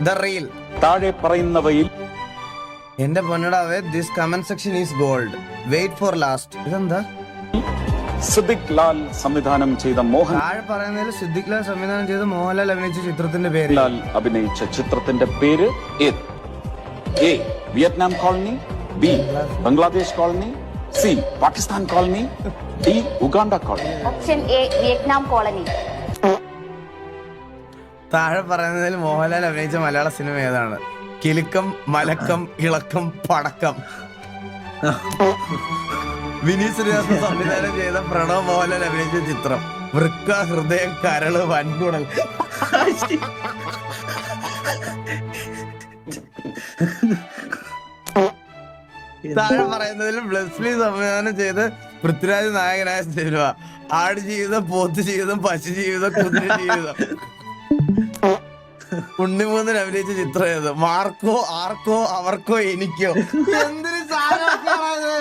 The reel. താഴെ പറയുന്നവയിൽ എന്റെ പൊന്നടാവേ, this comment section is gold. Wait for last. ഇതെന്താ? സിദ്ദിഖ് ലാൽ സംവിധാനം ചെയ്ത മോഹൻലാൽ താഴെ പറയുന്നതിൽ സിദ്ദിഖ് ലാൽ സംവിധാനം ചെയ്ത മോഹൻലാൽ അഭിനയിച്ച ചിത്രത്തിന്റെ പേര്. അഭിനയിച്ച ചിത്രത്തിന്റെ പേര് ഏത്? A Vietnam colony, B Bangladesh colony, C Pakistan colony, D Uganda colony. Option A Vietnam colony. താഴെ പറയുന്നതിൽ മോഹൻലാൽ അഭിനയിച്ച മലയാള സിനിമ ഏതാണ്? കിലുക്കം, മലക്കം, ഇളക്കം, പടക്കം. വിനീത് ശ്രീനിവാസൻ സംവിധാനം ചെയ്ത പ്രണവ് മോഹൻലാൽ അഭിനയിച്ച ചിത്രം വൃക്ക, ഹൃദയം, കരള്, വൻകുടൽ. താഴെ പറയുന്നതിൽ ബ്ലെസ്ലി സംവിധാനം ചെയ്ത് പൃഥ്വിരാജ് നായകനായ സിനിമ ആട് ജീവിതം, പോത്ത് ജീവിതം, പശു ജീവിതം, കുതിര ജീവിതം. ഉണ്ണിമൂന്നൻ അഭിനയിച്ച ചിത്രം ഏത്? മാർക്കോ, ആർക്കോ, അവർക്കോ, എനിക്കോ. എന്തൊരു സാധനമാണ്.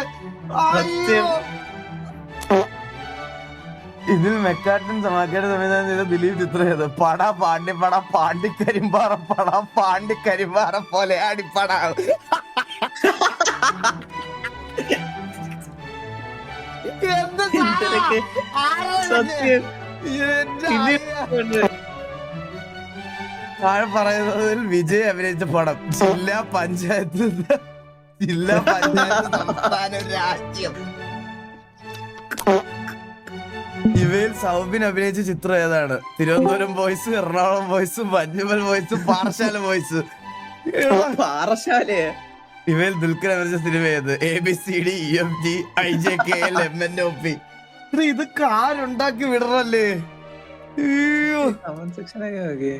ഇതിൽ മെക്കാട്ടൻ സമാക്കാട് സംവിധാനം ചെയ്ത ദിലീപ് ചിത്രം ഏത്? പട, പാണ്ടിപ്പട, പാണ്ടിക്കരിമ്പാറ പട, പാണ്ടിക്കരിമ്പാറ പോലെ അടിപ്പട. താഴെ പറയുന്നതിൽ വിജയ് അഭിനയിച്ച പടം ജില്ലാ പഞ്ചായത്ത്, സംസ്ഥാന, രാജ്യം. ഇവയിൽ സൗബിൻ അഭിനയിച്ച ചിത്രം ഏതാണ്? Thiruvananthapuram boys, Ernakulam boys, Manjummel boys, Parassala boys. പാറശാലയെ ഇവയിൽ ദുൽഖർ അഭിനയിച്ച സിനിമ ഏത്? ABCD EFG IJKL MNOP. ഇതൊക്കെ ആരുണ്ടാക്കി വിടറല്ലേ? കമന്റ് സെക്ഷനൊക്കെ